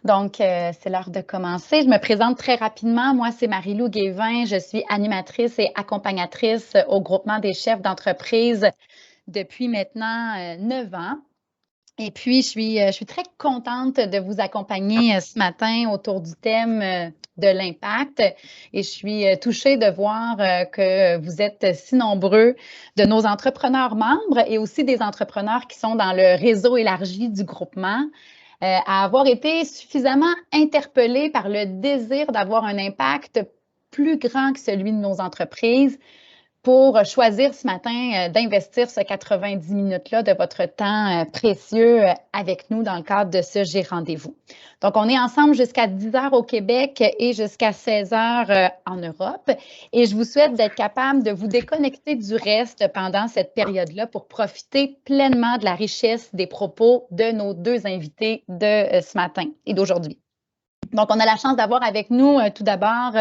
Donc, c'est l'heure de commencer. Je me présente très rapidement. Moi, c'est Marie-Lou Guévin. Je suis animatrice et accompagnatrice au groupement des chefs d'entreprise depuis maintenant 9 ans. Et puis, je suis très contente de vous accompagner ce matin autour du thème de l'impact. Et je suis touchée de voir que vous êtes si nombreux de nos entrepreneurs membres et aussi des entrepreneurs qui sont dans le réseau élargi du groupement à avoir été suffisamment interpellés par le désir d'avoir un impact plus grand que celui de nos entreprises pour choisir ce matin d'investir ce 90 minutes-là de votre temps précieux avec nous dans le cadre de ce J'ai rendez-vous. Donc, on est ensemble jusqu'à 10 h au Québec et jusqu'à 16 h en Europe. Et je vous souhaite d'être capable de vous déconnecter du reste pendant cette période-là pour profiter pleinement de la richesse des propos de nos deux invités de ce matin et d'aujourd'hui. Donc, on a la chance d'avoir avec nous tout d'abord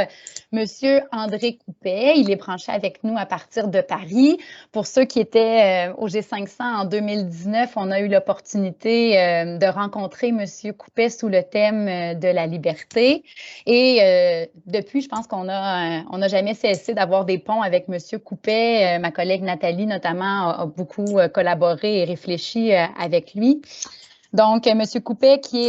Monsieur André Coupet. Il est branché avec nous à partir de Paris. Pour ceux qui étaient au G500 en 2019, on a eu l'opportunité de rencontrer Monsieur Coupet sous le thème de la liberté. Et depuis, je pense qu'on n'a jamais cessé d'avoir des ponts avec Monsieur Coupet. Ma collègue Nathalie, notamment, a beaucoup collaboré et réfléchi avec lui. Donc, Monsieur Coupet, qui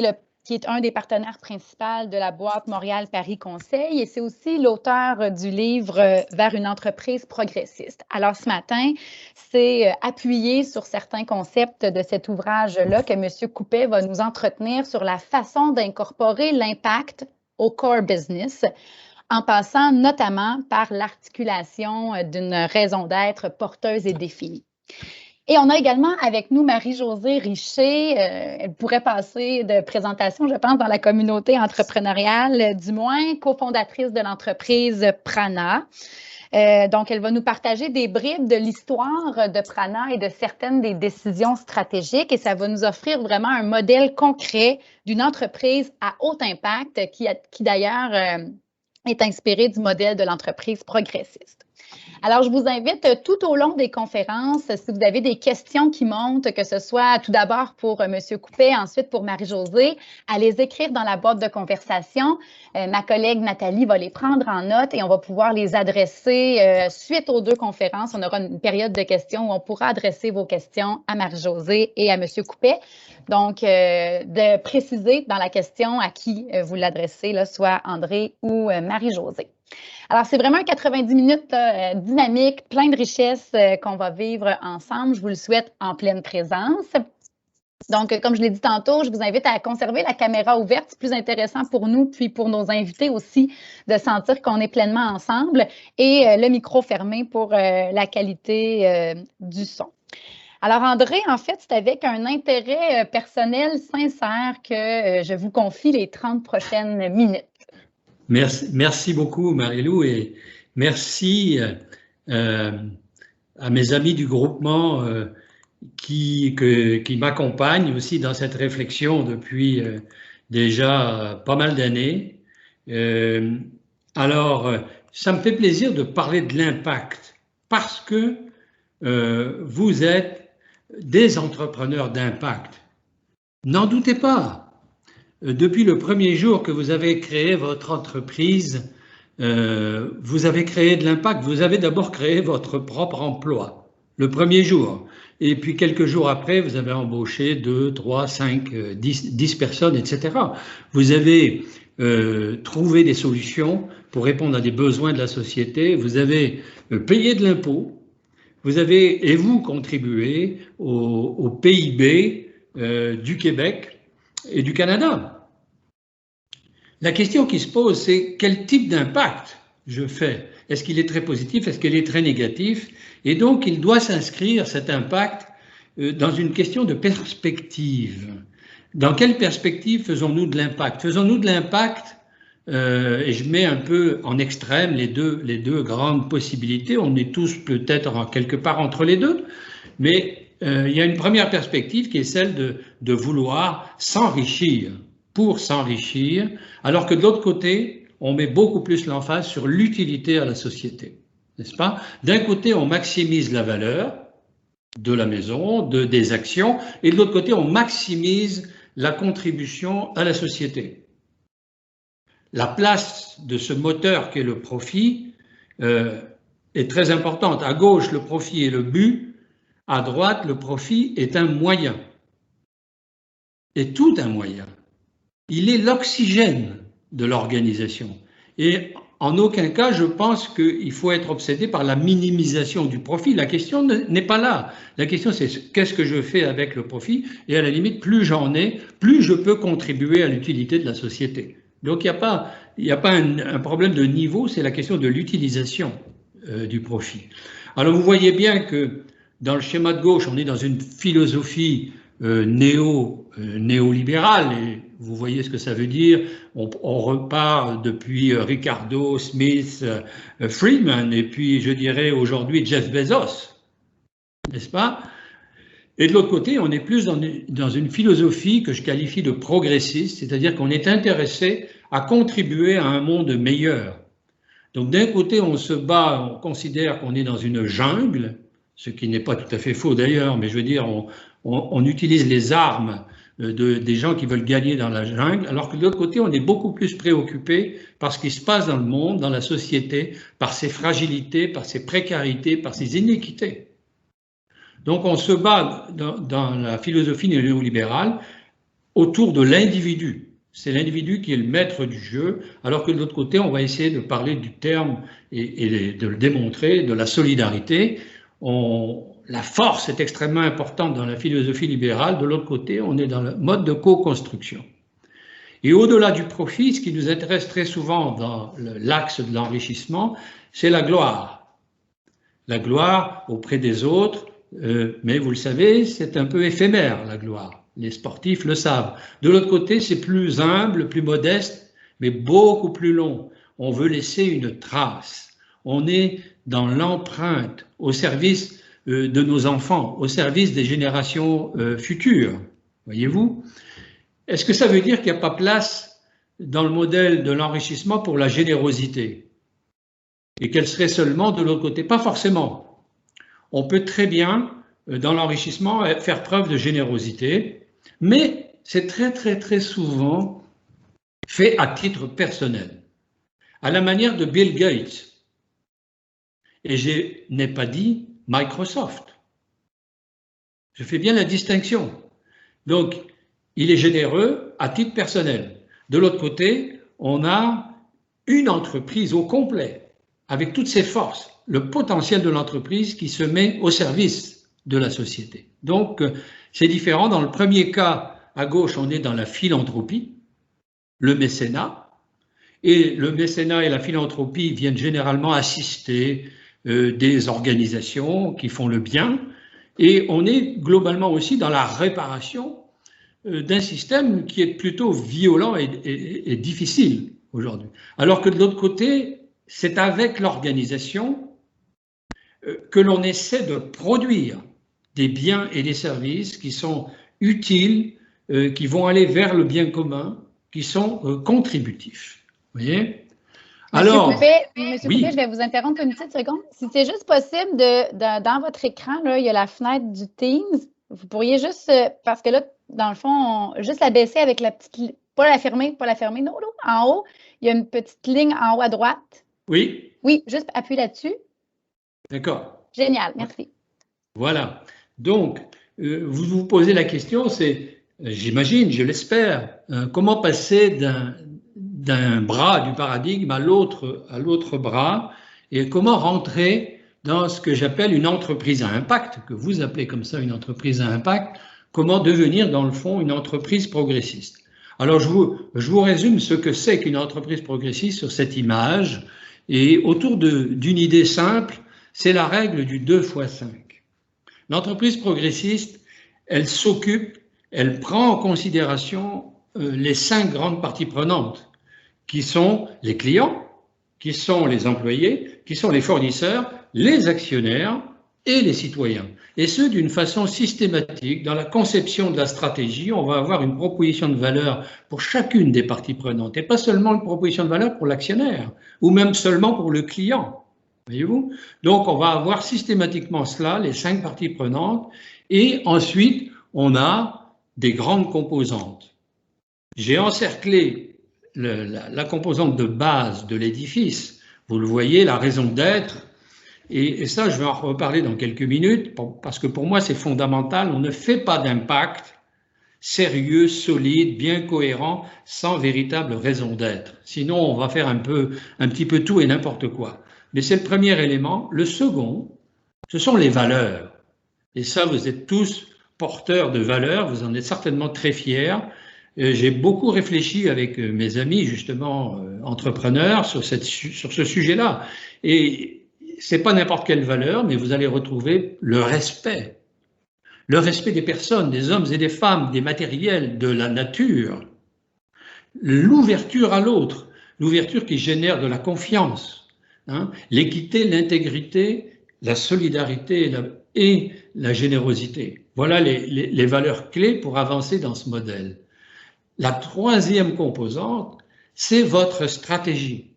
est un des partenaires principaux de la boîte Montréal-Paris Conseil et c'est aussi l'auteur du livre Vers une entreprise progressiste. Alors, ce matin, c'est appuyé sur certains concepts de cet ouvrage-là que M. Coupet va nous entretenir sur la façon d'incorporer l'impact au core business en passant notamment par l'articulation d'une raison d'être porteuse et définie. Et on a également avec nous Marie-Josée Richer. Elle pourrait passer de présentation, je pense, dans la communauté entrepreneuriale, du moins cofondatrice de l'entreprise Prana. Donc, elle va nous partager des bribes de l'histoire de Prana et de certaines des décisions stratégiques et ça va nous offrir vraiment un modèle concret d'une entreprise à haut impact qui d'ailleurs est inspiré du modèle de l'entreprise progressiste. Alors, je vous invite tout au long des conférences, si vous avez des questions qui montent, que ce soit tout d'abord pour M. Coupet, ensuite pour Marie-Josée, à les écrire dans la boîte de conversation. Ma collègue Nathalie va les prendre en note et on va pouvoir les adresser suite aux deux conférences. On aura une période de questions où on pourra adresser vos questions à Marie-Josée et à M. Coupet. Donc, de préciser dans la question à qui vous l'adressez, soit André ou Marie-Josée. Alors, c'est vraiment un 90 minutes dynamique, plein de richesses qu'on va vivre ensemble. Je vous le souhaite en pleine présence. Donc, comme je l'ai dit tantôt, je vous invite à conserver la caméra ouverte. C'est plus intéressant pour nous, puis pour nos invités aussi, de sentir qu'on est pleinement ensemble et le micro fermé pour la qualité du son. Alors, André, en fait, c'est avec un intérêt personnel sincère que je vous confie les 30 prochaines minutes. Merci beaucoup, Marie-Lou, et merci à mes amis du groupement qui m'accompagnent aussi dans cette réflexion depuis déjà pas mal d'années. Alors, ça me fait plaisir de parler de l'impact parce que vous êtes des entrepreneurs d'impact. N'en doutez pas. Depuis le premier jour que vous avez créé votre entreprise, vous avez créé de l'impact. Vous avez d'abord créé votre propre emploi, le premier jour. Et puis quelques jours après, vous avez embauché 2, 3, 5, 10 personnes, etc. Vous avez trouvé des solutions pour répondre à des besoins de la société. Vous avez payé de l'impôt. Vous avez, et vous, contribué au PIB du Québec et du Canada. La question qui se pose, c'est quel type d'impact je fais? Est-ce qu'il est très positif? Est-ce qu'il est très négatif? Et donc, il doit s'inscrire, cet impact, dans une question de perspective. Dans quelle perspective faisons-nous de l'impact? Faisons-nous de l'impact, et je mets un peu en extrême les deux grandes possibilités. On est tous peut-être quelque part entre les deux, mais il y a une première perspective qui est celle de vouloir s'enrichir pour s'enrichir, alors que de l'autre côté, on met beaucoup plus l'emphase sur l'utilité à la société, n'est-ce pas? D'un côté, on maximise la valeur de la maison, des actions, et de l'autre côté, on maximise la contribution à la société. la place de ce moteur qu'est le profit est très importante. À gauche, le profit est le but, à droite, le profit est un moyen. Et tout un moyen. Il est l'oxygène de l'organisation. Et en aucun cas, je pense qu'il faut être obsédé par la minimisation du profit. La question n'est pas là. La question, c'est qu'est-ce que je fais avec le profit? Et à la limite, plus j'en ai, plus je peux contribuer à l'utilité de la société. Donc, il n'y a pas un problème de niveau, c'est la question de l'utilisation du profit. Alors, vous voyez bien que dans le schéma de gauche, on est dans une philosophie néolibérale, et vous voyez ce que ça veut dire. On repart depuis Ricardo, Smith, Friedman, et puis je dirais aujourd'hui Jeff Bezos, n'est-ce pas? Et de l'autre côté, on est plus dans une philosophie que je qualifie de progressiste, c'est-à-dire qu'on est intéressé à contribuer à un monde meilleur. Donc d'un côté, on se bat, on considère qu'on est dans une jungle, ce qui n'est pas tout à fait faux d'ailleurs, mais je veux dire, on utilise les armes des gens qui veulent gagner dans la jungle, alors que de l'autre côté, on est beaucoup plus préoccupé par ce qui se passe dans le monde, dans la société, par ses fragilités, par ses précarités, par ses inéquités. Donc on se bat dans la philosophie néolibérale autour de l'individu. C'est l'individu qui est le maître du jeu, alors que de l'autre côté, on va essayer de parler du terme et de le démontrer, de la solidarité. La force est extrêmement importante dans la philosophie libérale. De l'autre côté, on est dans le mode de co-construction. Et au-delà du profit, ce qui nous intéresse très souvent dans l'axe de l'enrichissement, c'est la gloire. La gloire auprès des autres, mais vous le savez, c'est un peu éphémère, la gloire. Les sportifs le savent. De l'autre côté, c'est plus humble, plus modeste, mais beaucoup plus long. On veut laisser une trace. On est dans l'empreinte au service de nos enfants, au service des générations futures. Voyez-vous? Est-ce que ça veut dire qu'il n'y a pas place dans le modèle de l'enrichissement pour la générosité? Et qu'elle serait seulement de l'autre côté? Pas forcément. On peut très bien, dans l'enrichissement, faire preuve de générosité, mais c'est très souvent fait à titre personnel, à la manière de Bill Gates. Et je n'ai pas dit Microsoft. Je fais bien la distinction. Donc, il est généreux à titre personnel. De l'autre côté, on a une entreprise au complet, avec toutes ses forces, le potentiel de l'entreprise qui se met au service de la société. Donc, c'est différent. Dans le premier cas, à gauche, on est dans la philanthropie, le mécénat. Et le mécénat et la philanthropie viennent généralement assister des organisations qui font le bien. Et on est globalement aussi dans la réparation d'un système qui est plutôt violent et difficile aujourd'hui. Alors que de l'autre côté, c'est avec l'organisation que l'on essaie de produire des biens et des services qui sont utiles, qui vont aller vers le bien commun, qui sont contributifs. Vous voyez? Alors, Monsieur Poupet, je vais vous interrompre une petite seconde. Si c'est juste possible, dans votre écran, là, il y a la fenêtre du Teams. Vous pourriez juste, parce que là, dans le fond, juste la baisser avec la petite, pas la fermer, non, en haut, il y a une petite ligne en haut à droite. Oui. Oui, juste appuyer là-dessus. D'accord. Génial, merci. Voilà. Donc, vous vous posez la question, c'est, j'imagine, je l'espère, comment passer d'un bras du paradigme à l'autre bras, et comment rentrer dans ce que j'appelle une entreprise à impact, que vous appelez comme ça une entreprise à impact, comment devenir dans le fond une entreprise progressiste. Alors je vous résume ce que c'est qu'une entreprise progressiste sur cette image, et autour d'une idée simple, c'est la règle du 2 x 5. L'entreprise progressiste, elle s'occupe, elle prend en considération les 5 grandes parties prenantes, qui sont les clients, qui sont les employés, qui sont les fournisseurs, les actionnaires et les citoyens. Et ce, d'une façon systématique. Dans la conception de la stratégie, on va avoir une proposition de valeur pour chacune des parties prenantes, et pas seulement une proposition de valeur pour l'actionnaire, ou même seulement pour le client. Voyez-vous? Donc, on va avoir systématiquement cela, les 5 parties prenantes, et ensuite, on a des grandes composantes. J'ai encerclé la composante de base de l'édifice. Vous le voyez, la raison d'être. Et ça, je vais en reparler dans quelques minutes, parce que pour moi, c'est fondamental. On ne fait pas d'impact sérieux, solide, bien cohérent, sans véritable raison d'être. Sinon, on va faire un petit peu tout et n'importe quoi. Mais c'est le premier élément. Le second, ce sont les valeurs. Et ça, vous êtes tous porteurs de valeurs, vous en êtes certainement très fiers. J'ai beaucoup réfléchi avec mes amis, justement, entrepreneurs, sur ce sujet-là. Et c'est pas n'importe quelle valeur, mais vous allez retrouver le respect des personnes, des hommes et des femmes, des matériels, de la nature, l'ouverture à l'autre, l'ouverture qui génère de la confiance, hein, l'équité, l'intégrité, la solidarité et la générosité. Voilà les valeurs clés pour avancer dans ce modèle. La troisième composante, c'est votre stratégie.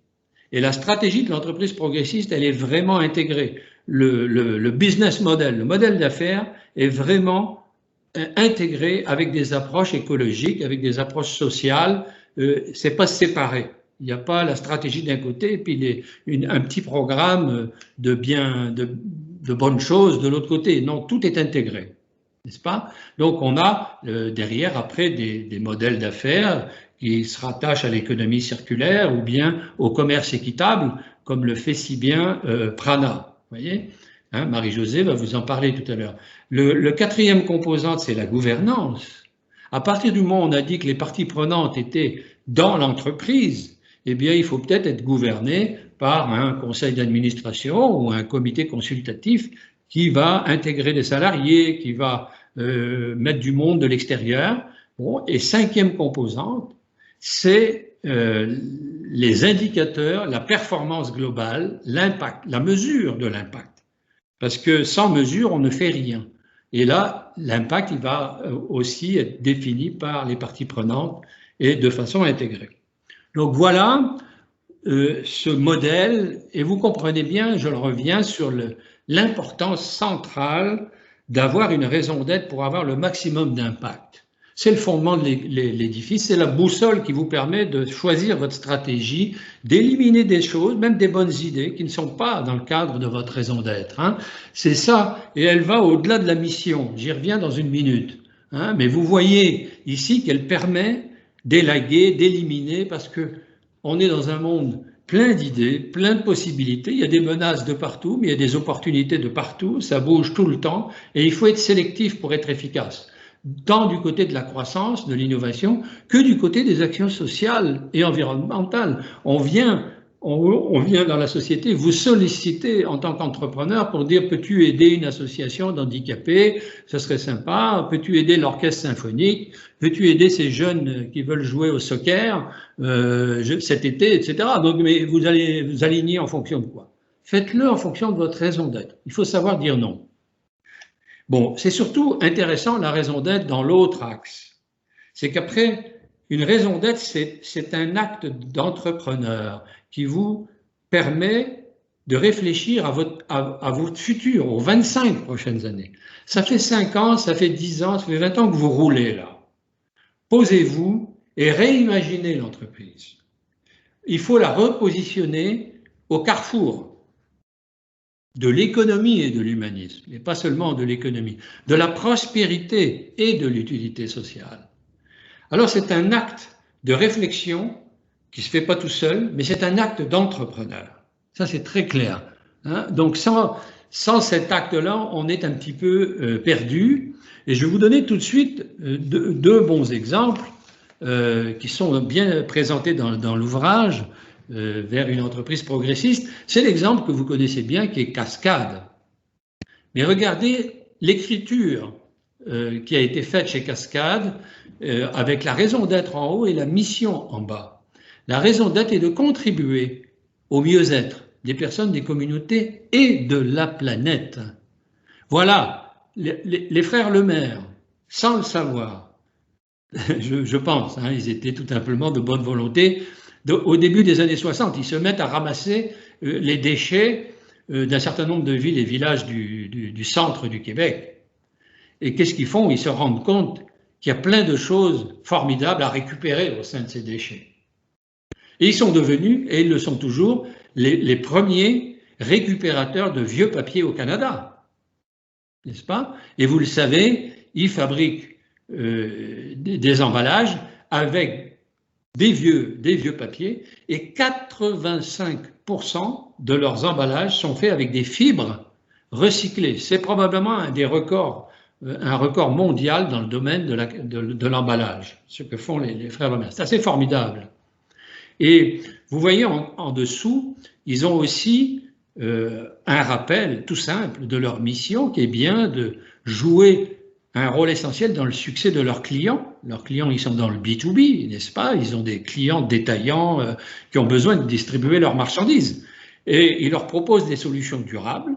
Et la stratégie de l'entreprise progressiste, elle est vraiment intégrée. Le business model, le modèle d'affaires est vraiment intégré avec des approches écologiques, avec des approches sociales. C'est pas séparé. Il n'y a pas la stratégie d'un côté et puis un petit programme de bonnes choses de l'autre côté. Non, tout est intégré, n'est-ce pas? Donc on a derrière après des modèles d'affaires qui se rattachent à l'économie circulaire ou bien au commerce équitable, comme le fait si bien Prana. Vous voyez, hein, Marie-Josée va vous en parler tout à l'heure. Le quatrième composante, c'est la gouvernance. À partir du moment où on a dit que les parties prenantes étaient dans l'entreprise, eh bien, il faut peut-être être gouverné par un conseil d'administration ou un comité consultatif qui va intégrer des salariés, qui va mettre du monde de l'extérieur. Bon, et cinquième composante, c'est les indicateurs, la performance globale, l'impact, la mesure de l'impact. Parce que sans mesure, on ne fait rien. Et là, l'impact, il va aussi être défini par les parties prenantes et de façon intégrée. Donc voilà ce modèle, et vous comprenez bien, je le reviens sur l'importance centrale d'avoir une raison d'être pour avoir le maximum d'impact. C'est le fondement de l'édifice, c'est la boussole qui vous permet de choisir votre stratégie, d'éliminer des choses, même des bonnes idées qui ne sont pas dans le cadre de votre raison d'être. Hein. C'est ça, et elle va au-delà de la mission. J'y reviens dans une minute. Hein. Mais vous voyez ici qu'elle permet d'élaguer, d'éliminer, parce que on est dans un monde plein d'idées, plein de possibilités. Il y a des menaces de partout, mais il y a des opportunités de partout. Ça bouge tout le temps, et il faut être sélectif pour être efficace, tant du côté de la croissance, de l'innovation, que du côté des actions sociales et environnementales. On vient dans la société vous solliciter en tant qu'entrepreneur pour dire: peux-tu aider une association d'handicapés? Ce serait sympa. Peux-tu aider l'orchestre symphonique? Peux-tu aider ces jeunes qui veulent jouer au soccer cet été, etc. Donc, mais vous allez vous aligner en fonction de quoi? Faites-le en fonction de votre raison d'être. Il faut savoir dire non. Bon, c'est surtout intéressant la raison d'être dans l'autre axe. C'est qu'après, une raison d'être, c'est un acte d'entrepreneur qui vous permet de réfléchir à votre futur, aux 25 prochaines années. Ça fait 5 ans, ça fait 10 ans, ça fait 20 ans que vous roulez là. Posez-vous et réimaginez l'entreprise. Il faut la repositionner au carrefour de l'économie et de l'humanisme, mais pas seulement de l'économie, de la prospérité et de l'utilité sociale. Alors c'est un acte de réflexion qui ne se fait pas tout seul, mais c'est un acte d'entrepreneur. Ça c'est très clair. Hein. Donc sans cet acte-là, on est un petit peu perdu. Et je vais vous donner tout de suite deux bons exemples qui sont bien présentés dans l'ouvrage. Vers une entreprise progressiste, c'est l'exemple que vous connaissez bien qui est Cascade. Mais regardez l'écriture qui a été faite chez Cascade avec la raison d'être en haut et la mission en bas. La raison d'être est de contribuer au mieux-être des personnes, des communautés et de la planète. Voilà, les frères Lemaire, sans le savoir, je pense, hein, ils étaient tout simplement de bonne volonté. Au début des années 60, ils se mettent à ramasser les déchets d'un certain nombre de villes et villages du centre du Québec. Et qu'est-ce qu'ils font? Ils se rendent compte qu'il y a plein de choses formidables à récupérer au sein de ces déchets. Et ils sont devenus, et ils le sont toujours, les premiers récupérateurs de vieux papiers au Canada, n'est-ce pas? Et vous le savez, ils fabriquent des emballages avec des vieux papiers, et 85% de leurs emballages sont faits avec des fibres recyclées. C'est probablement un record mondial dans le domaine de l'emballage, ce que font les frères Lemaire. C'est assez formidable. Et vous voyez en dessous, ils ont aussi un rappel tout simple de leur mission, qui est bien de jouer un rôle essentiel dans le succès de leurs clients. Leurs clients, ils sont dans le B2B, n'est-ce pas? Ils ont des clients détaillants qui ont besoin de distribuer leurs marchandises. Et ils leur proposent des solutions durables.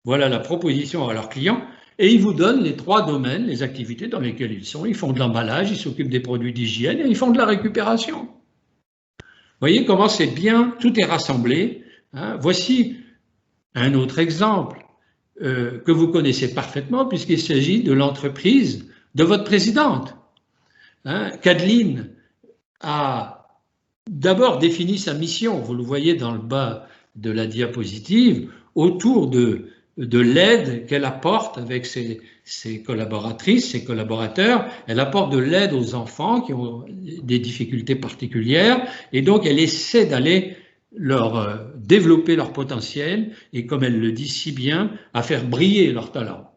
Voilà la proposition à leurs clients. Et ils vous donnent les 3 domaines, les activités dans lesquelles ils sont. Ils font de l'emballage, ils s'occupent des produits d'hygiène et ils font de la récupération. Vous voyez comment c'est bien, tout est rassemblé. Hein. Voici un autre exemple que vous connaissez parfaitement, puisqu'il s'agit de l'entreprise de votre présidente. Hein. Kathleen a d'abord défini sa mission, vous le voyez dans le bas de la diapositive, autour de l'aide qu'elle apporte avec ses collaboratrices, ses collaborateurs. Elle apporte de l'aide aux enfants qui ont des difficultés particulières, et donc elle essaie d'aller leur développer leur potentiel et, comme elle le dit si bien, à faire briller leur talent.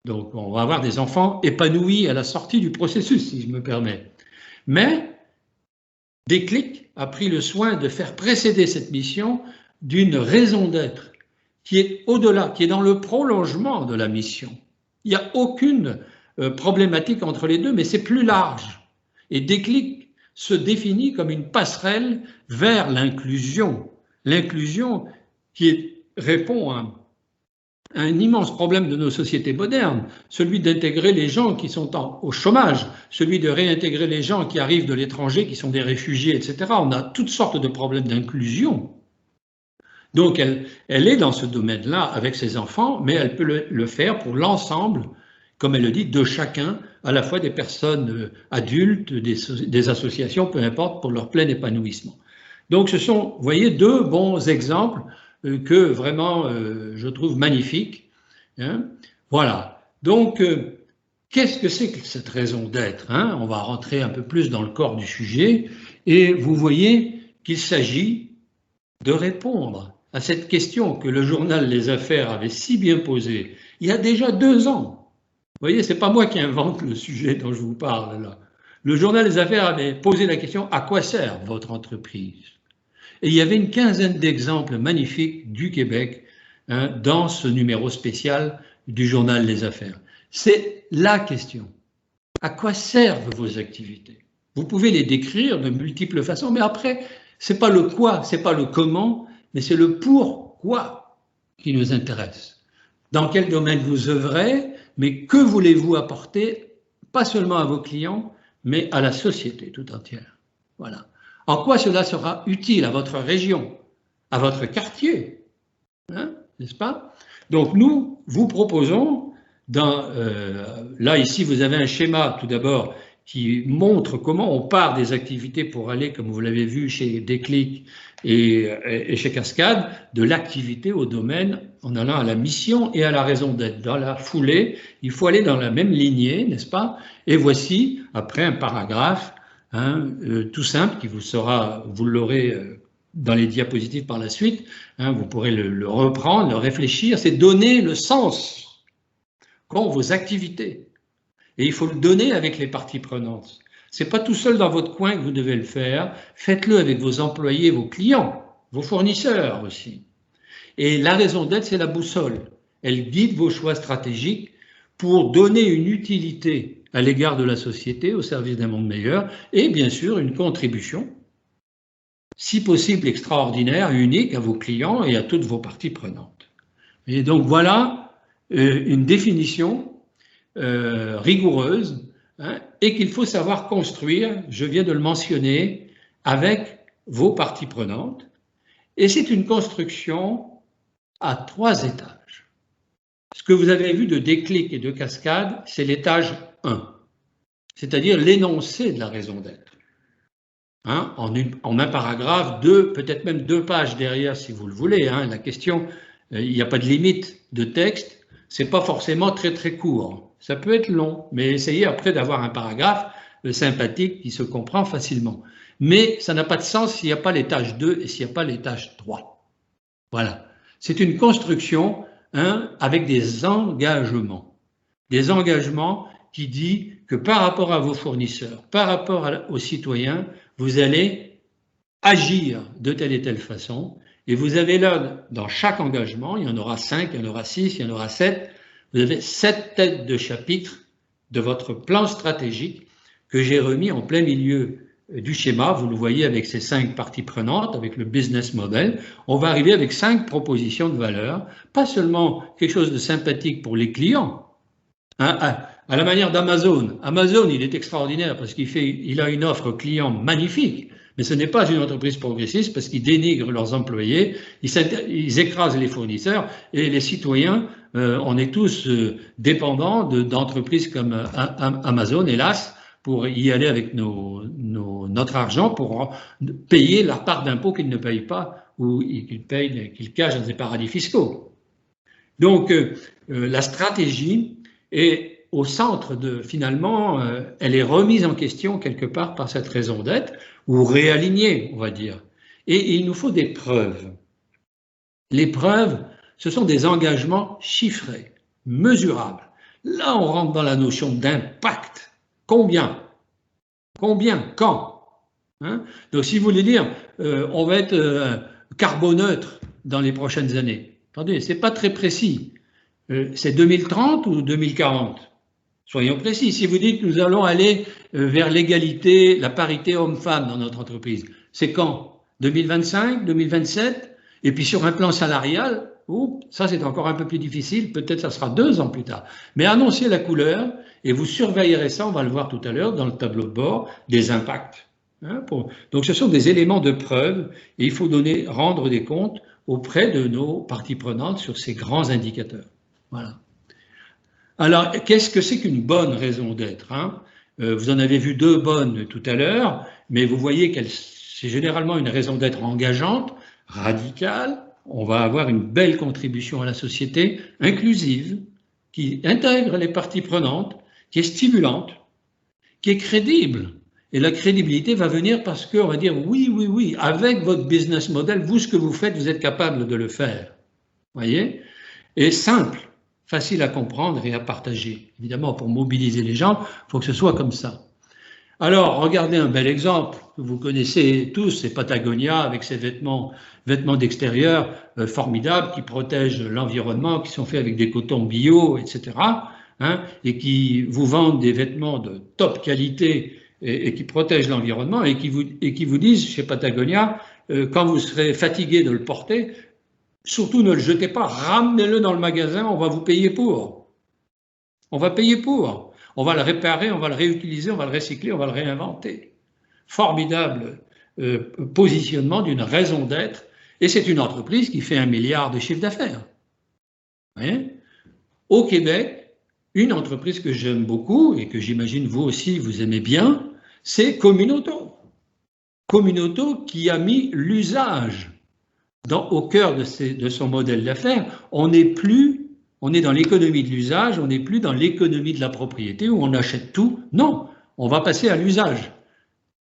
Donc on va avoir des enfants épanouis à la sortie du processus, si je me permets. Mais Déclic a pris le soin de faire précéder cette mission d'une raison d'être qui est au-delà, qui est dans le prolongement de la mission. Il n'y a aucune problématique entre les deux, mais c'est plus large. Et Déclic se définit comme une passerelle vers l'inclusion. L'inclusion qui répond à un immense problème de nos sociétés modernes, celui d'intégrer les gens qui sont au chômage, celui de réintégrer les gens qui arrivent de l'étranger, qui sont des réfugiés, etc. On a toutes sortes de problèmes d'inclusion. Donc elle est dans ce domaine-là avec ses enfants, mais elle peut le faire pour l'ensemble, comme elle le dit, de chacun, à la fois des personnes adultes, des associations, peu importe, pour leur plein épanouissement. Donc ce sont, vous voyez, 2 bons exemples que vraiment je trouve magnifiques. Hein. Voilà. Donc qu'est-ce que c'est que cette raison d'être, hein? On va rentrer un peu plus dans le corps du sujet, et vous voyez qu'il s'agit de répondre à cette question que le journal Les Affaires avait si bien posée il y a déjà 2 ans. Vous voyez, c'est pas moi qui invente le sujet dont je vous parle là. Le journal Les Affaires avait posé la question: à quoi sert votre entreprise? Et il y avait une quinzaine d'exemples magnifiques du Québec hein, dans ce numéro spécial du journal Les Affaires. C'est la question. À quoi servent vos activités? Vous pouvez les décrire de multiples façons, mais après, c'est pas le quoi, c'est pas le comment, mais c'est le pourquoi qui nous intéresse. Dans quel domaine vous œuvrez, mais que voulez-vous apporter, pas seulement à vos clients, mais à la société tout entière. Voilà. En quoi cela sera utile à votre région, à votre quartier, hein, n'est-ce pas? Donc nous vous proposons, là ici vous avez un schéma tout d'abord qui montre comment on part des activités pour aller, comme vous l'avez vu chez Déclic et chez Cascade, de l'activité au domaine en allant à la mission et à la raison d'être. Dans la foulée, il faut aller dans la même lignée, n'est-ce pas? Et voici, après un paragraphe, hein, tout simple, qui vous l'aurez dans les diapositives par la suite, hein, vous pourrez le reprendre, le réfléchir, c'est donner le sens qu'ont vos activités. Et il faut le donner avec les parties prenantes. Ce n'est pas tout seul dans votre coin que vous devez le faire, faites-le avec vos employés, vos clients, vos fournisseurs aussi. Et la raison d'être, c'est la boussole. Elle guide vos choix stratégiques pour donner une utilité à l'égard de la société, au service d'un monde meilleur, et bien sûr une contribution, si possible extraordinaire, unique à vos clients et à toutes vos parties prenantes. Et donc voilà une définition rigoureuse hein, et qu'il faut savoir construire, je viens de le mentionner, avec vos parties prenantes. Et c'est une construction à 3 étages. Ce que vous avez vu de Déclic et de Cascade, c'est l'étage 1, c'est-à-dire l'énoncé de la raison d'être. hein, en un paragraphe, peut-être même 2 pages derrière si vous le voulez. Hein, la question, il n'y a pas de limite de texte, c'est pas forcément très très court. Ça peut être long, mais essayez après d'avoir un paragraphe sympathique qui se comprend facilement. Mais ça n'a pas de sens s'il n'y a pas les tâches 2 et s'il n'y a pas les tâches 3. Voilà. C'est une construction, hein, avec des engagements. Des engagements qui disent que par rapport à vos fournisseurs, par rapport aux citoyens, vous allez agir de telle et telle façon. Et vous avez là, dans chaque engagement, il y en aura 5, il y en aura 6, il y en aura 7, vous avez 7 têtes de chapitre de votre plan stratégique que j'ai remis en plein milieu du schéma. Vous le voyez avec ces 5 parties prenantes, avec le business model. On va arriver avec 5 propositions de valeur, pas seulement quelque chose de sympathique pour les clients, hein, à la manière d'Amazon. Amazon, il est extraordinaire parce qu'il a une offre client magnifique. Mais ce n'est pas une entreprise progressiste parce qu'ils dénigrent leurs employés, ils écrasent les fournisseurs et les citoyens, on est tous dépendants d'entreprises comme Amazon, hélas, pour y aller avec notre argent pour payer la part d'impôts qu'ils ne payent pas ou qu'ils cachent dans des paradis fiscaux. Donc, la stratégie est au centre finalement, elle est remise en question quelque part par cette raison d'être, ou réalignée, on va dire. Et il nous faut des preuves. Les preuves, ce sont des engagements chiffrés, mesurables. Là, on rentre dans la notion d'impact. Combien? Combien? Quand? Hein? Donc, si vous voulez dire, on va être carboneutre dans les prochaines années. Attendez, c'est pas très précis. C'est 2030 ou 2040? Soyons précis. Si vous dites nous allons aller vers l'égalité, la parité homme-femme dans notre entreprise, c'est quand? 2025, 2027? Et puis sur un plan salarial, ça c'est encore un peu plus difficile, peut-être ça sera 2 ans plus tard. Mais annoncez la couleur et vous surveillerez ça, on va le voir tout à l'heure dans le tableau de bord, des impacts. Hein, donc ce sont des éléments de preuve et il faut rendre des comptes auprès de nos parties prenantes sur ces grands indicateurs. Voilà. Alors, qu'est-ce que c'est qu'une bonne raison d'être, hein? Vous en avez vu 2 bonnes tout à l'heure, mais vous voyez que c'est généralement une raison d'être engageante, radicale. On va avoir une belle contribution à la société, inclusive, qui intègre les parties prenantes, qui est stimulante, qui est crédible. Et la crédibilité va venir parce qu'on va dire oui, avec votre business model, vous, ce que vous faites, vous êtes capable de le faire. Voyez? Et simple. Facile à comprendre et à partager. Évidemment, pour mobiliser les gens, il faut que ce soit comme ça. Alors, regardez un bel exemple que vous connaissez tous, c'est Patagonia avec ses vêtements d'extérieur formidables qui protègent l'environnement, qui sont faits avec des cotons bio, etc. Hein, et qui vous vendent des vêtements de top qualité et qui protègent l'environnement et qui vous disent chez Patagonia, quand vous serez fatigué de le porter, surtout ne le jetez pas, ramenez-le dans le magasin, on va vous payer pour. On va payer pour. On va le réparer, on va le réutiliser, on va le recycler, on va le réinventer. Formidable positionnement d'une raison d'être. Et c'est une entreprise qui fait 1 milliard de chiffre d'affaires. Au Québec, une entreprise que j'aime beaucoup et que j'imagine vous aussi vous aimez bien, c'est Communauto. Communauto qui a mis l'usage au cœur de son modèle d'affaires. On est dans l'économie de l'usage, on n'est plus dans l'économie de la propriété où on achète tout. Non, on va passer à l'usage.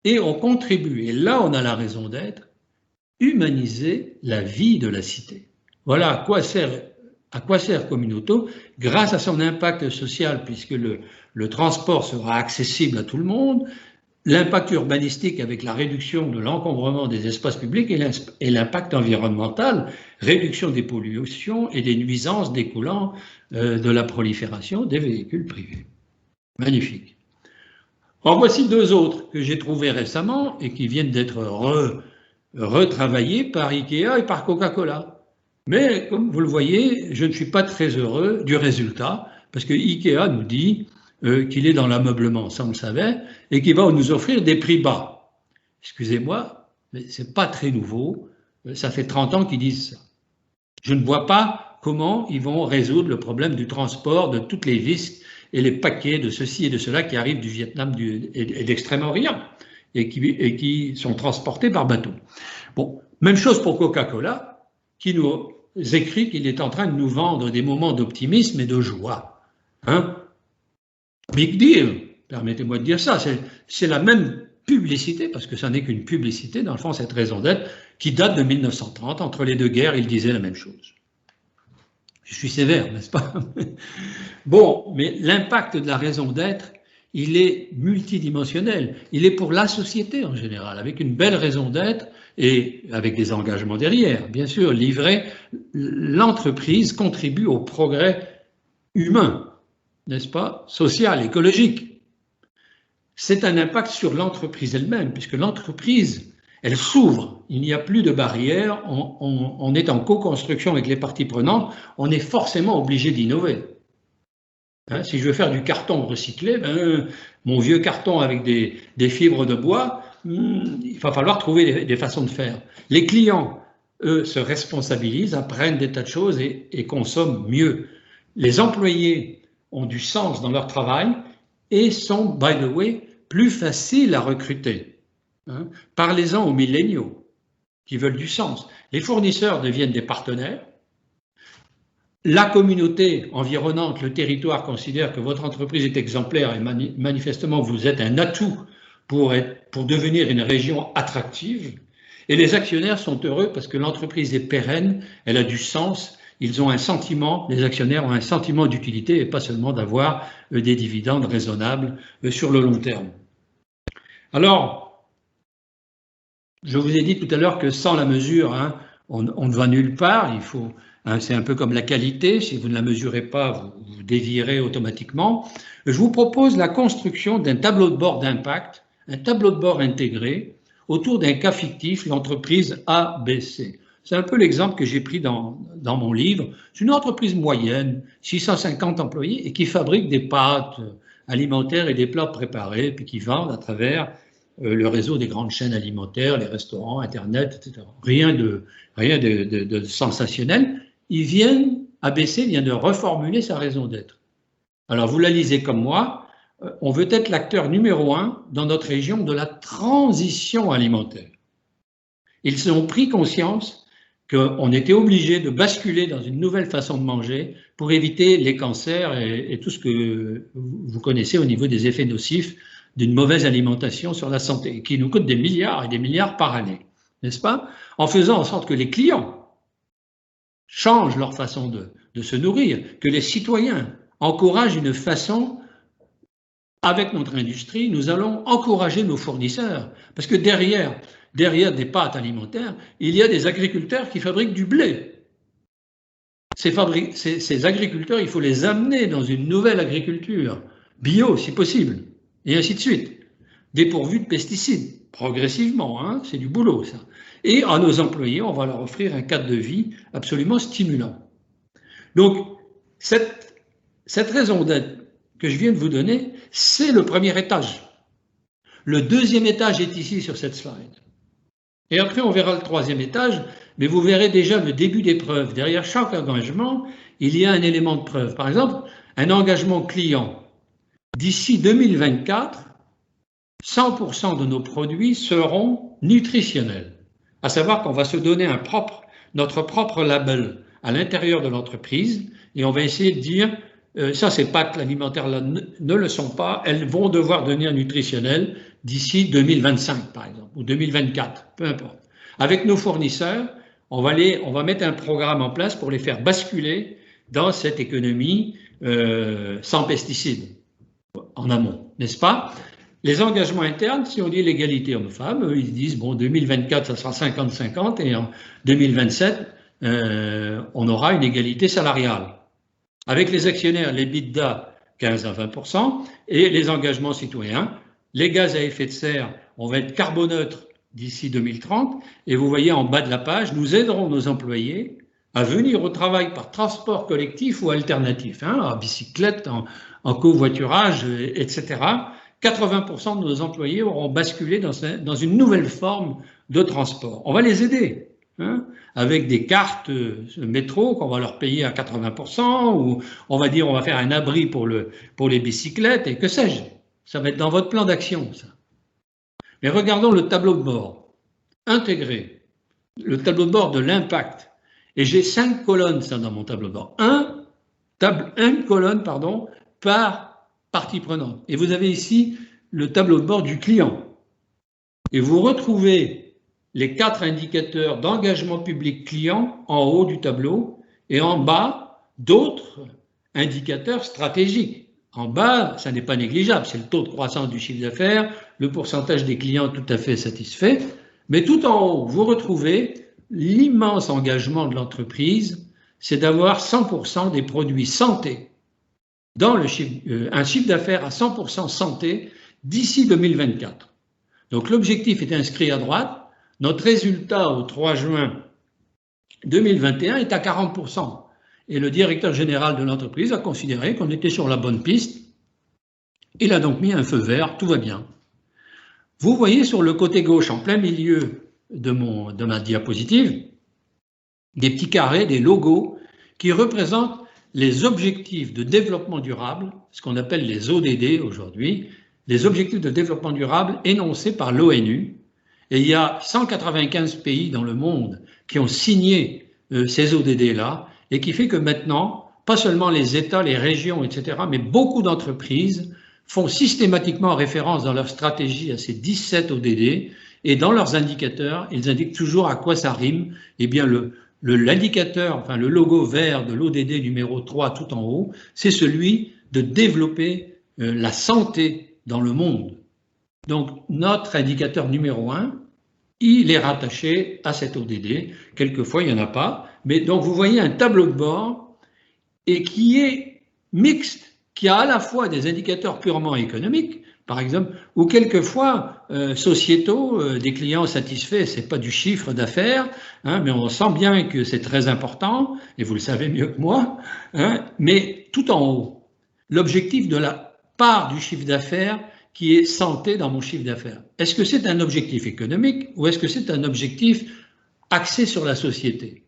Et on contribue, et là on a la raison d'être, humaniser la vie de la cité. Voilà à quoi sert Communauto, grâce à son impact social, puisque le transport sera accessible à tout le monde, l'impact urbanistique avec la réduction de l'encombrement des espaces publics et l'impact environnemental, réduction des pollutions et des nuisances découlant de la prolifération des véhicules privés. Magnifique. En voici 2 autres que j'ai trouvés récemment et qui viennent d'être retravaillés par Ikea et par Coca-Cola. Mais comme vous le voyez, je ne suis pas très heureux du résultat parce que Ikea nous dit qu'il est dans l'ameublement, ça on le savait, et qu'il va nous offrir des prix bas. Excusez-moi, mais ce n'est pas très nouveau, ça fait 30 ans qu'ils disent ça. Je ne vois pas comment ils vont résoudre le problème du transport, de toutes les vis et les paquets de ceci et de cela qui arrivent du Vietnam et d'Extrême-Orient. et qui sont transportés par bateau. Bon, même chose pour Coca-Cola, qui nous écrit qu'il est en train de nous vendre des moments d'optimisme et de joie. Hein? Big deal, permettez-moi de dire ça, c'est la même publicité, parce que ça n'est qu'une publicité, dans le fond, cette raison d'être, qui date de 1930, entre les deux guerres, il disait la même chose. Je suis sévère, n'est-ce pas? Bon, mais l'impact de la raison d'être, il est multidimensionnel. Il est pour la société en général, avec une belle raison d'être et avec des engagements derrière. Bien sûr, livré, l'entreprise contribue au progrès humain, n'est-ce pas? Social, écologique. C'est un impact sur l'entreprise elle-même, puisque l'entreprise, elle s'ouvre. Il n'y a plus de barrières. On est en co-construction avec les parties prenantes. On est forcément obligé d'innover. Hein, si je veux faire du carton recyclé, mon vieux carton avec des fibres de bois, il va falloir trouver des façons de faire. Les clients, eux, se responsabilisent, apprennent des tas de choses et consomment mieux. Les employés ont du sens dans leur travail et sont, by the way, plus faciles à recruter. Hein. Parlez-en aux milléniaux qui veulent du sens. Les fournisseurs deviennent des partenaires. La communauté environnante, le territoire considère que votre entreprise est exemplaire et manifestement vous êtes un atout pour devenir une région attractive. Et les actionnaires sont heureux parce que l'entreprise est pérenne, elle a du sens, ils ont un sentiment, les actionnaires ont un sentiment d'utilité et pas seulement d'avoir des dividendes raisonnables sur le long terme. Alors, je vous ai dit tout à l'heure que sans la mesure, hein, on ne va nulle part, il faut... C'est un peu comme la qualité, si vous ne la mesurez pas, vous dévierez automatiquement. Je vous propose la construction d'un tableau de bord d'impact, un tableau de bord intégré, autour d'un cas fictif, l'entreprise ABC. C'est un peu l'exemple que j'ai pris dans mon livre. C'est une entreprise moyenne, 650 employés, et qui fabrique des pâtes alimentaires et des plats préparés, puis qui vendent à travers le réseau des grandes chaînes alimentaires, les restaurants, Internet, etc. Rien de sensationnel. ABC vient de reformuler sa raison d'être. Alors, vous la lisez comme moi, on veut être l'acteur numéro 1 dans notre région de la transition alimentaire. Ils ont pris conscience qu'on était obligé de basculer dans une nouvelle façon de manger pour éviter les cancers et tout ce que vous connaissez au niveau des effets nocifs d'une mauvaise alimentation sur la santé, qui nous coûte des milliards et des milliards par année, n'est-ce pas? En faisant en sorte que les clients changent leur façon de se nourrir, que les citoyens encouragent une façon, avec notre industrie, nous allons encourager nos fournisseurs, parce que derrière des pâtes alimentaires, il y a des agriculteurs qui fabriquent du blé. Ces agriculteurs, il faut les amener dans une nouvelle agriculture, bio si possible, et ainsi de suite, dépourvue de pesticides, progressivement, hein, c'est du boulot ça. Et à nos employés, on va leur offrir un cadre de vie absolument stimulant. Donc, cette raison d'être que je viens de vous donner, c'est le premier étage. Le deuxième étage est ici sur cette slide. Et après, on verra le troisième étage, mais vous verrez déjà le début des preuves. Derrière chaque engagement, il y a un élément de preuve. Par exemple, un engagement client. D'ici 2024, 100% de nos produits seront nutritionnels. À savoir qu'on va se donner notre propre label à l'intérieur de l'entreprise et on va essayer de dire ça, ces pâtes alimentaires là ne le sont pas, elles vont devoir devenir nutritionnelles d'ici 2025 par exemple ou 2024, peu importe. Avec nos fournisseurs, on va mettre un programme en place pour les faire basculer dans cette économie sans pesticides en amont, n'est-ce pas? Les engagements internes, si on dit l'égalité homme-femme, ils disent, bon, 2024, ça sera 50-50, et en 2027, on aura une égalité salariale. Avec les actionnaires, les bidas, 15 à 20%, et les engagements citoyens, les gaz à effet de serre, on va être carboneutre d'ici 2030, et vous voyez en bas de la page, nous aiderons nos employés à venir au travail par transport collectif ou alternatif, hein, en bicyclette, en covoiturage, etc., 80% de nos employés auront basculé dans une nouvelle forme de transport. On va les aider, hein, avec des cartes métro qu'on va leur payer à 80%, ou on va dire on va faire un abri pour les bicyclettes, et que sais-je. Ça va être dans votre plan d'action, ça. Mais regardons le tableau de bord intégré, le tableau de bord de l'impact. Et j'ai 5 colonnes ça, dans mon tableau de bord. Une colonne par partie prenante. Et vous avez ici le tableau de bord du client. Et vous retrouvez les 4 indicateurs d'engagement public client en haut du tableau et en bas d'autres indicateurs stratégiques. En bas, ça n'est pas négligeable, c'est le taux de croissance du chiffre d'affaires, le pourcentage des clients tout à fait satisfaits, mais tout en haut, vous retrouvez l'immense engagement de l'entreprise, c'est d'avoir 100% des produits santé, dans un chiffre d'affaires à 100% santé d'ici 2024. Donc l'objectif est inscrit à droite, notre résultat au 3 juin 2021 est à 40%. Et le directeur général de l'entreprise a considéré qu'on était sur la bonne piste. Il a donc mis un feu vert, tout va bien. Vous voyez sur le côté gauche, en plein milieu de ma diapositive, des petits carrés, des logos qui représentent les objectifs de développement durable, ce qu'on appelle les ODD aujourd'hui, les objectifs de développement durable énoncés par l'ONU. Et il y a 195 pays dans le monde qui ont signé ces ODD-là, et qui fait que maintenant, pas seulement les États, les régions, etc., mais beaucoup d'entreprises font systématiquement référence dans leur stratégie à ces 17 ODD, et dans leurs indicateurs, ils indiquent toujours à quoi ça rime. Eh bien, l'indicateur, enfin le logo vert de l'ODD numéro 3 tout en haut, c'est celui de développer la santé dans le monde. Donc, notre indicateur numéro 1, il est rattaché à cet ODD. Quelquefois, il n'y en a pas. Mais donc, vous voyez un tableau de bord et qui est mixte, qui a à la fois des indicateurs purement économiques, par exemple, ou quelquefois sociétaux, des clients satisfaits, c'est pas du chiffre d'affaires, hein, mais on sent bien que c'est très important, et vous le savez mieux que moi, hein, mais tout en haut, l'objectif de la part du chiffre d'affaires qui est santé dans mon chiffre d'affaires. Est-ce que c'est un objectif économique ou est-ce que c'est un objectif axé sur la société?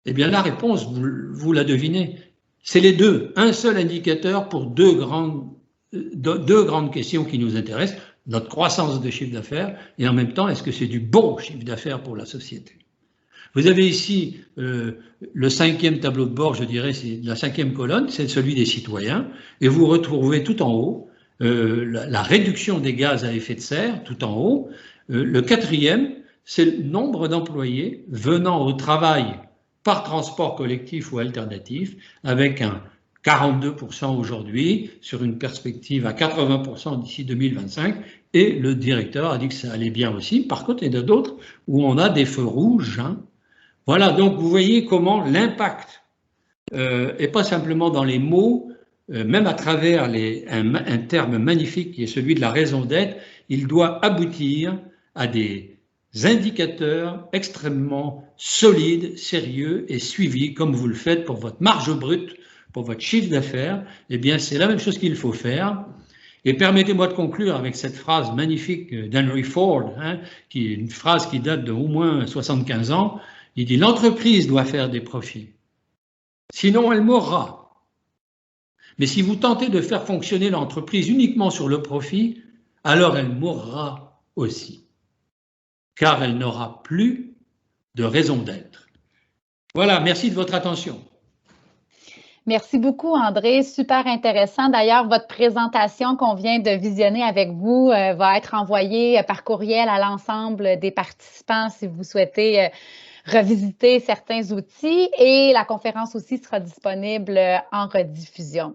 Eh bien, la réponse, vous la devinez, c'est les deux. Un seul indicateur pour deux grandes questions qui nous intéressent, notre croissance de chiffre d'affaires et en même temps, est-ce que c'est du bon chiffre d'affaires pour la société? Vous avez ici le 5e tableau de bord, je dirais, c'est la 5e colonne, c'est celui des citoyens, et vous retrouvez tout en haut la réduction des gaz à effet de serre, tout en haut. Le 4e, c'est le nombre d'employés venant au travail par transport collectif ou alternatif, avec un 42% aujourd'hui, sur une perspective à 80% d'ici 2025, et le directeur a dit que ça allait bien aussi. Par contre, il y en a d'autres où on a des feux rouges. Hein. Voilà, donc vous voyez comment l'impact est pas simplement dans les mots, même à travers un terme magnifique qui est celui de la raison d'être, il doit aboutir à des indicateurs extrêmement solides, sérieux et suivis, comme vous le faites pour votre marge brute, pour votre chiffre d'affaires. Eh bien, c'est la même chose qu'il faut faire. Et permettez-moi de conclure avec cette phrase magnifique d'Henry Ford, hein, qui est une phrase qui date d'au moins 75 ans. Il dit « L'entreprise doit faire des profits, sinon elle mourra. Mais si vous tentez de faire fonctionner l'entreprise uniquement sur le profit, alors elle mourra aussi, car elle n'aura plus de raison d'être. » Voilà, merci de votre attention. Merci beaucoup, André. Super intéressant. D'ailleurs, votre présentation qu'on vient de visionner avec vous va être envoyée par courriel à l'ensemble des participants si vous souhaitez revisiter certains outils, et la conférence aussi sera disponible en rediffusion.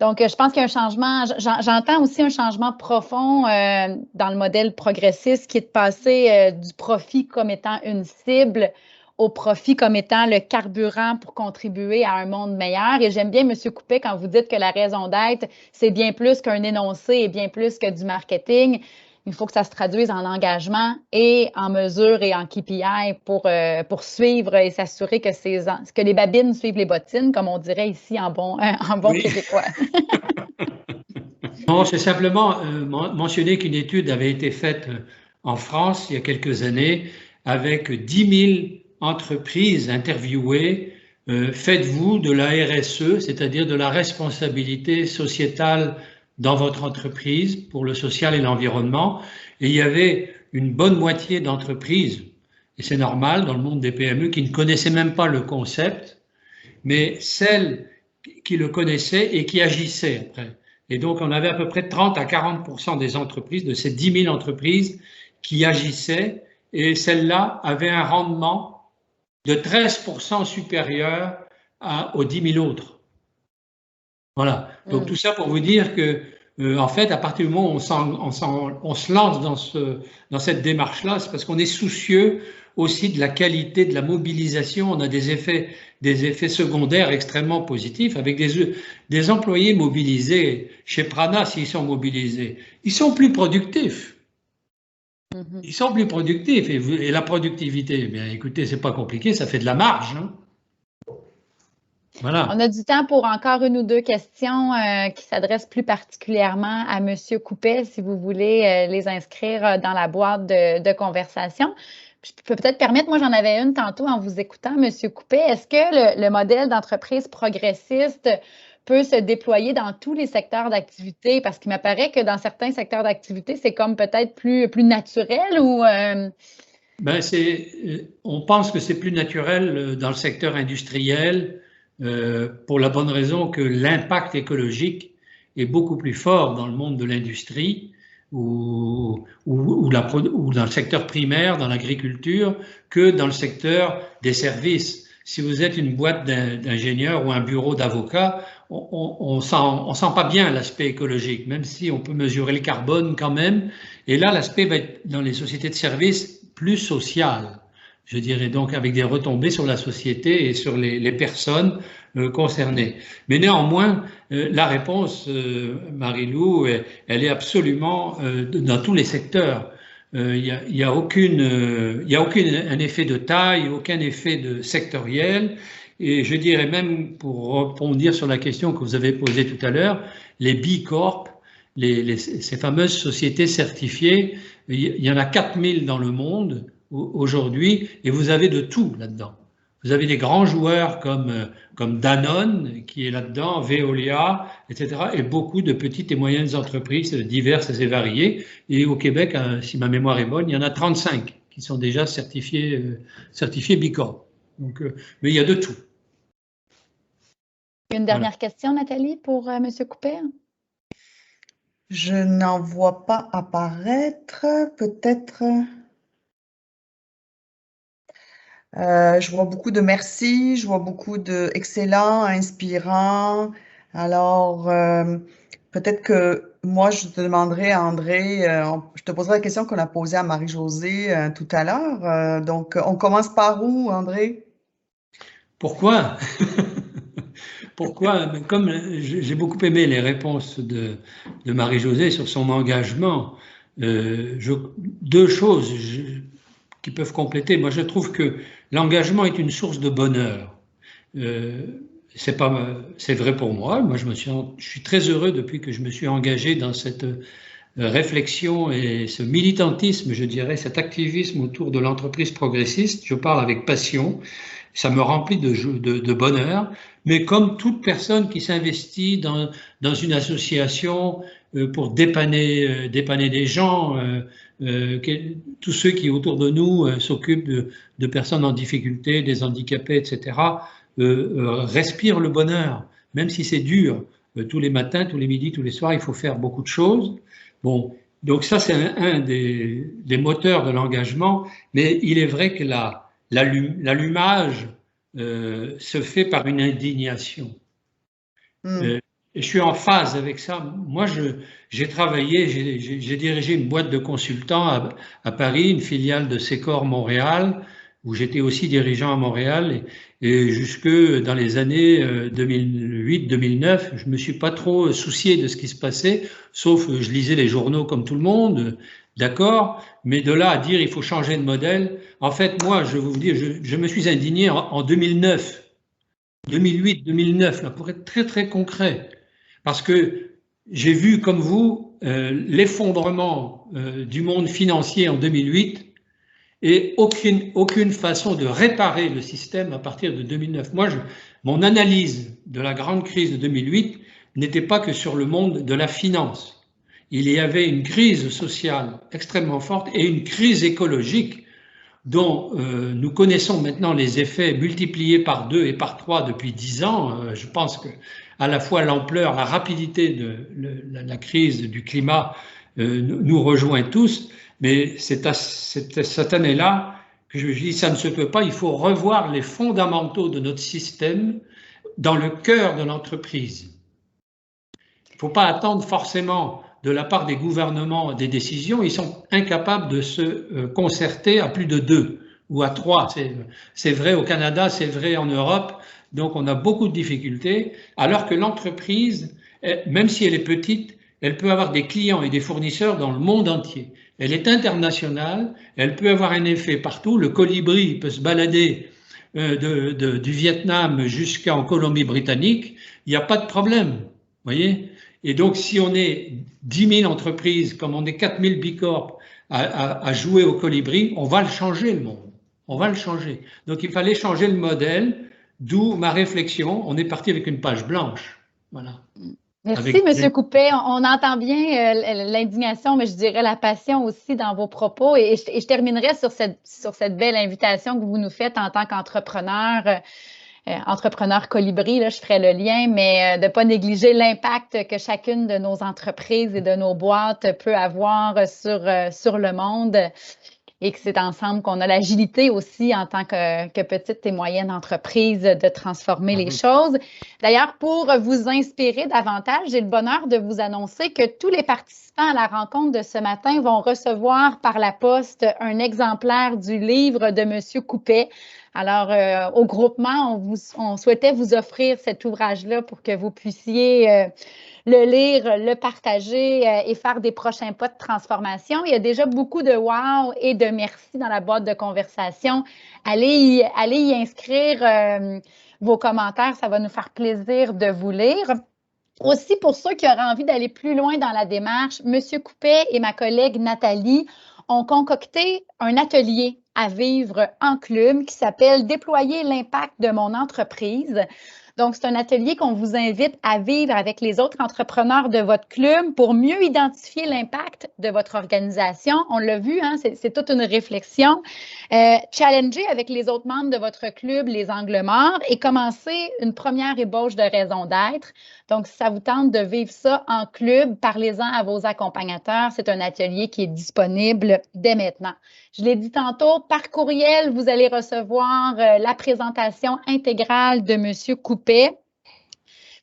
Donc, je pense qu'il y a un changement, j'entends aussi un changement profond dans le modèle progressiste qui est de passer du profit comme étant une cible au profit comme étant le carburant pour contribuer à un monde meilleur. Et j'aime bien, M. Coupet, quand vous dites que la raison d'être, c'est bien plus qu'un énoncé et bien plus que du marketing. Il faut que ça se traduise en engagement et en mesure et en KPI pour suivre et s'assurer que les babines suivent les bottines, comme on dirait ici en bon oui. Québécois. Non, c'est simplement mentionner qu'une étude avait été faite en France il y a quelques années avec 10 000 entreprises interviewées. Faites-vous de la RSE, c'est-à-dire de la responsabilité sociétale dans votre entreprise pour le social et l'environnement. Et il y avait une bonne moitié d'entreprises, et c'est normal dans le monde des PME, qui ne connaissaient même pas le concept, mais celles qui le connaissaient et qui agissaient après. Et donc, on avait à peu près 30 à 40% des entreprises, de ces 10 000 entreprises, qui agissaient, et celles-là avaient un rendement de 13% supérieur aux 10 000 autres. Voilà. Donc, tout ça pour vous dire que, en fait, à partir du moment où on se lance dans cette démarche-là, c'est parce qu'on est soucieux aussi de la qualité de la mobilisation. On a des effets secondaires extrêmement positifs avec des employés mobilisés. Chez Prana, s'ils sont mobilisés, ils sont plus productifs. Ils sont plus productifs. Et la productivité, eh bien, écoutez, c'est pas compliqué, ça fait de la marge. Hein. Voilà. On a du temps pour encore une ou deux questions qui s'adressent plus particulièrement à M. Coupet, si vous voulez les inscrire dans la boîte de conversation. Je peux peut-être permettre, moi j'en avais une tantôt en vous écoutant, M. Coupet. Est-ce que le modèle d'entreprise progressiste peut se déployer dans tous les secteurs d'activité? Parce qu'il m'apparaît que dans certains secteurs d'activité, c'est comme peut-être plus naturel ou… Ben on pense que c'est plus naturel dans le secteur industriel pour la bonne raison que l'impact écologique est beaucoup plus fort dans le monde de l'industrie ou dans le secteur primaire, dans l'agriculture, que dans le secteur des services. Si vous êtes une boîte d'ingénieurs ou un bureau d'avocats, on sent pas bien l'aspect écologique, même si on peut mesurer le carbone quand même. Et là, l'aspect va être dans les sociétés de services plus social, je dirais, donc avec des retombées sur la société et sur les personnes concernées. Mais néanmoins, la réponse, Marie-Lou, elle est absolument dans tous les secteurs. Il y a aucun effet de taille, aucun effet de sectoriel. Et je dirais même, pour rebondir sur la question que vous avez posée tout à l'heure, les B Corp, ces fameuses sociétés certifiées, il y en a 4000 dans le monde aujourd'hui, et vous avez de tout là-dedans. Vous avez des grands joueurs comme Danone qui est là-dedans, Veolia, etc., et beaucoup de petites et moyennes entreprises diverses et variées. Et au Québec, si ma mémoire est bonne, il y en a 35 qui sont déjà certifiés B Corp. Donc, mais il y a de tout. Une dernière question, Nathalie, pour M. Coupet? Je n'en vois pas apparaître. Peut-être. Je vois beaucoup de merci, je vois beaucoup de excellent, inspirant. Alors, peut-être que moi, je te demanderai, André, je te poserai la question qu'on a posée à Marie-Josée tout à l'heure. Donc, on commence par où, André? Pourquoi? Pourquoi? Comme j'ai beaucoup aimé les réponses de Marie-Josée sur son engagement, deux choses qui peuvent compléter. Moi, je trouve que l'engagement est une source de bonheur. C'est vrai pour moi. Moi, je suis très heureux depuis que je me suis engagé dans cette réflexion et ce militantisme, je dirais, cet activisme autour de l'entreprise progressiste. Je parle avec passion. Ça me remplit de bonheur. Mais comme toute personne qui s'investit dans une association pour dépanner des gens, tous ceux qui autour de nous s'occupent de personnes en difficulté, des handicapés, etc., respirent le bonheur, même si c'est dur. Tous les matins, tous les midis, tous les soirs, il faut faire beaucoup de choses. Bon, donc ça c'est un des moteurs de l'engagement, mais il est vrai que l'allumage se fait par une indignation. Je suis en phase avec ça. Moi, j'ai travaillé, j'ai dirigé une boîte de consultants à Paris, une filiale de Secor Montréal, où j'étais aussi dirigeant à Montréal, et jusque dans les années 2008-2009, je me suis pas trop soucié de ce qui se passait, sauf je lisais les journaux comme tout le monde, d'accord, mais de là à dire il faut changer de modèle, en fait, moi, je vais vous dire, je me suis indigné en 2009, 2008, 2009, là, pour être très, très concret, parce que j'ai vu, comme vous, l'effondrement du monde financier en 2008, et aucune façon de réparer le système à partir de 2009. Moi, mon analyse de la grande crise de 2008 n'était pas que sur le monde de la finance. Il y avait une crise sociale extrêmement forte et une crise écologique dont nous connaissons maintenant les effets multipliés par 2 et par 3 depuis 10 ans. Je pense que à la fois l'ampleur, la rapidité de la crise du climat nous rejoint tous, mais c'est cette année-là que je dis ça ne se peut pas, il faut revoir les fondamentaux de notre système dans le cœur de l'entreprise. Il ne faut pas attendre forcément de la part des gouvernements des décisions, ils sont incapables de se concerter à plus de 2 ou à 3. C'est vrai au Canada, c'est vrai en Europe, donc on a beaucoup de difficultés, alors que l'entreprise, même si elle est petite, elle peut avoir des clients et des fournisseurs dans le monde entier. Elle est internationale, elle peut avoir un effet partout, le colibri peut se balader du Vietnam jusqu'en Colombie-Britannique, il n'y a pas de problème, voyez. Et donc, si on est 10 000 entreprises, comme on est 4 000 bicorps à jouer au colibri, on va le changer, le monde. On va le changer. Donc, il fallait changer le modèle, d'où ma réflexion. On est parti avec une page blanche. Voilà. Merci, M. Coupet. On entend bien l'indignation, mais je dirais la passion aussi dans vos propos. Et je terminerai sur cette belle invitation que vous nous faites en tant qu'entrepreneur. Entrepreneur colibri, là, je ferai le lien, mais de ne pas négliger l'impact que chacune de nos entreprises et de nos boîtes peut avoir sur le monde et que c'est ensemble qu'on a l'agilité aussi en tant que petite et moyenne entreprise de transformer les choses. D'ailleurs, pour vous inspirer davantage, j'ai le bonheur de vous annoncer que tous les participants à la rencontre de ce matin vont recevoir par la poste un exemplaire du livre de M. Coupet. Alors, au groupement, on souhaitait vous offrir cet ouvrage-là pour que vous puissiez le lire, le partager et faire des prochains pas de transformation. Il y a déjà beaucoup de wow et de merci dans la boîte de conversation. Allez y inscrire vos commentaires, ça va nous faire plaisir de vous lire. Aussi, pour ceux qui auraient envie d'aller plus loin dans la démarche, M. Coupet et ma collègue Nathalie ont concocté un atelier à vivre en club qui s'appelle « Déployer l'impact de mon entreprise ». Donc, c'est un atelier qu'on vous invite à vivre avec les autres entrepreneurs de votre club pour mieux identifier l'impact de votre organisation. On l'a vu, hein, c'est toute une réflexion. Challenger avec les autres membres de votre club les angles morts et commencer une première ébauche de raison d'être. Donc, si ça vous tente de vivre ça en club, parlez-en à vos accompagnateurs. C'est un atelier qui est disponible dès maintenant. Je l'ai dit tantôt, par courriel, vous allez recevoir la présentation intégrale de M. Coupet.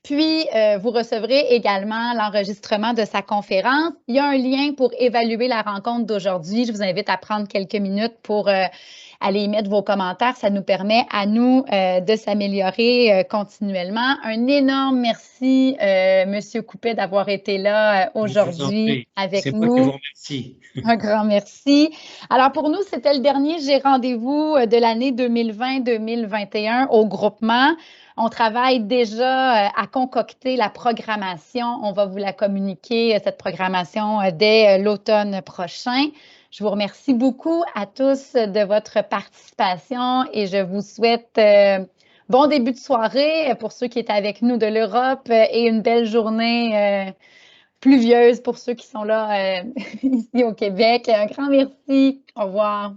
Puis, vous recevrez également l'enregistrement de sa conférence. Il y a un lien pour évaluer la rencontre d'aujourd'hui. Je vous invite à prendre quelques minutes pour aller y mettre vos commentaires. Ça nous permet à nous de s'améliorer continuellement. Un énorme merci, M. Coupet, d'avoir été là aujourd'hui avec nous. C'est moi qui vous remercie. Un grand merci. Alors, pour nous, c'était le dernier J'ai rendez-vous de l'année 2020-2021 au groupement. On travaille déjà à concocter la programmation. On va vous la communiquer, cette programmation, dès l'automne prochain. Je vous remercie beaucoup à tous de votre participation et je vous souhaite bon début de soirée pour ceux qui étaient avec nous de l'Europe et une belle journée pluvieuse pour ceux qui sont là ici au Québec. Un grand merci. Au revoir.